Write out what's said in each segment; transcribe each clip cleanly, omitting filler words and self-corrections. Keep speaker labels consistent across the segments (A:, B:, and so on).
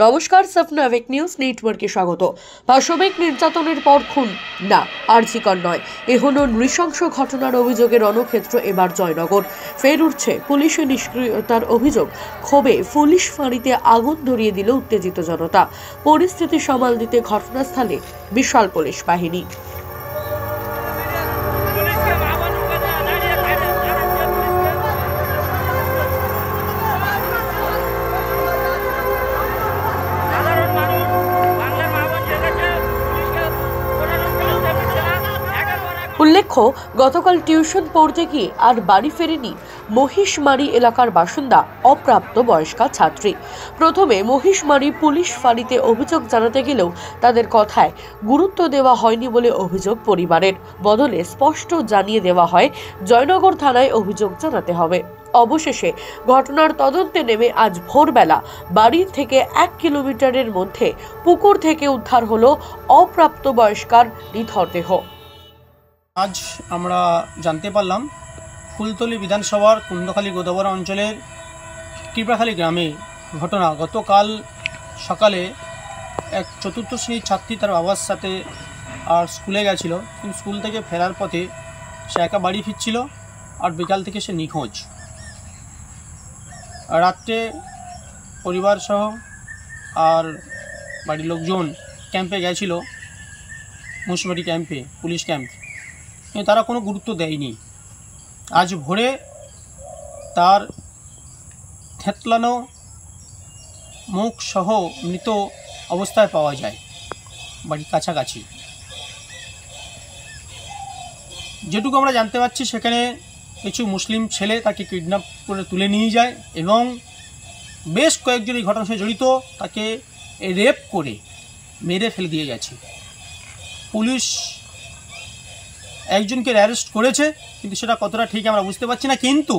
A: নমস্কার, সফনা আবেক নিউজ নেটওয়ার্কে স্বাগত। পাশবিক নির্যাতনের পর খুন না, আরজিকর নয়, এ হলো নৃশংস ঘটনার অভিযোগে রণক্ষেত্র এবার জয়নগর। ফের উঠছে পুলিশের নিষ্ক্রিয়তার অভিযোগ। ক্ষোভে পুলিশ ফাঁড়িতে আগুন ধরিয়ে দিল উত্তেজিত জনতা। পরিস্থিতি সামাল দিতে ঘটনাস্থলে বিশাল পুলিশ বাহিনী। উল্লেখ্য, গতকাল টিউশন পড়তে গিয়ে আর বাড়ি ফেরেনি মহিষমারি এলাকার বাসিন্দা অপ্রাপ্ত বয়স্কা ছাত্রী। প্রথমে মহিষমারি পুলিশ ফাঁড়িতে অভিযোগ জানাতে গেলেও তাদের কথায় গুরুত্ব দেওয়া হয়নি বলে অভিযোগ পরিবারের। বদলে স্পষ্ট জানিয়ে দেওয়া হয় জয়নগর থানায় অভিযোগ জানাতে হবে। অবশেষে ঘটনার তদন্তে নেমে আজ ভোরবেলা বাড়ি থেকে 1 কিলোমিটারের মধ্যে পুকুর থেকে উদ্ধার হলো অপ্রাপ্ত বয়স্কার নিথর দেহ।
B: আজ আমরা জানতে পারলাম ফুলতলি বিধানসভার কুন্দখালী গোদাবরা অঞ্চলের কৃপাখালী গ্রামে ঘটনা। গতকাল সকালে এক চতুর্থ শ্রেণীর ছাত্রী তার বাবার সাথে আর স্কুলে গেছিল, কিন্তু স্কুল থেকে ফেরার পথে সে একা বাড়ি ফিরছিল আর বিকাল থেকে সে নিখোঁজ। রাত্রে পরিবার সহ আর বাড়ির লোকজন ক্যাম্পে গেছিল, মুন্সিপালিটি ক্যাম্পে, পুলিশ ক্যাম্প, কিন্তু তারা কোনো গুরুত্ব দেয়নি। আজ ভোরে তার থেতলানো মুখ সহ মৃত অবস্থায় পাওয়া যায় বাড়ির কাছাকাছি। যেটুকু আমরা জানতে পারছি, সেখানে কিছু মুসলিম ছেলে তাকে কিডন্যাপ করে তুলে নিয়ে যায় এবং বেশ কয়েকজন এই ঘটনার সাথে জড়িত তাকে রেপ করে মেরে ফেলে দিয়ে গেছে। পুলিশ একজনকে অ্যারেস্ট করেছে, কিন্তু সেটা কতটা ঠিক আমরা বুঝতে পারছি না। কিন্তু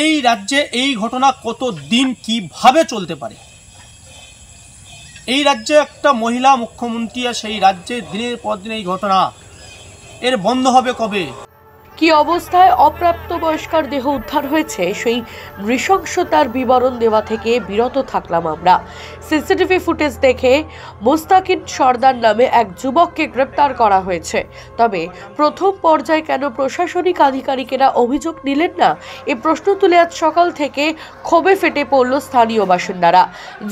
B: এই রাজ্যে এই ঘটনা কত দিন কিভাবে চলতে পারে? এই রাজ্যে একটা মহিলা মুখ্যমন্ত্রী, আর সেই রাজ্যে দিনের পর দিন এই ঘটনা, এর বন্ধ হবে কবে?
A: কি অবস্থায় অপ্রাপ্ত বয়স্কার দেহ উদ্ধার হয়েছে সেই নৃশংসতার বিবরণ দেওয়া থেকে বিরত থাকলাম আমরা। সিসিটিভি ফুটেজ দেখে মোস্তাকিন সর্দার নামে এক যুবককে গ্রেপ্তার করা হয়েছে। তবে প্রথম পর্যায়ে কেন প্রশাসনিক আধিকারিকেরা অভিযোগ নিলেন না, এই প্রশ্ন তুলে আজ সকাল থেকে ক্ষোভে ফেটে পড়ল স্থানীয় বাসিন্দারা।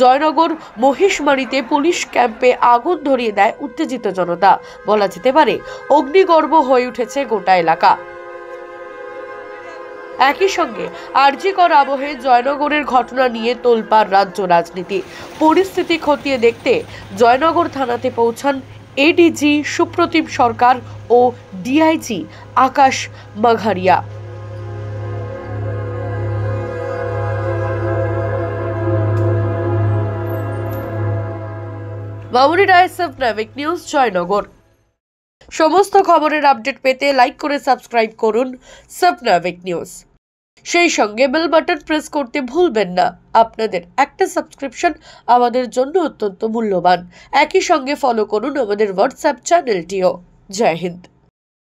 A: জয়নগর মহিষমারিতে পুলিশ ক্যাম্পে আগুন ধরিয়ে দেয় উত্তেজিত জনতা। বলা যেতে পারে অগ্নিগর্ভ হয়ে উঠেছে গোটা এলাকা। একই সঙ্গে আরজিকর আবহে জয়নগরের ঘটনা নিয়ে তোলপাড় রাজ্য রাজনীতি। পরিস্থিতি খতিয়ে দেখতে জয়নগর থানাতে পৌঁছান এডিজি সুপ্রতিম সরকার ও ডিআইজি আকাশ মাঘারিয়া। মামুনি রায়, সফনা আবেক নিউজ, জয়নগর। সমস্ত খবরের আপডেট পেতে লাইক করে সাবস্ক্রাইব করুন সফনা আবেক নিউজ। সেই সঙ্গে বেল বাটন প্রেস করতে ভুলবেন না। আপনাদের একটা সাবস্ক্রিপশন আমাদের জন্য অত্যন্ত মূল্যবান। একই সঙ্গে ফলো করুন আমাদের হোয়াটসঅ্যাপ চ্যানেলটিও। জয় হিন্দ।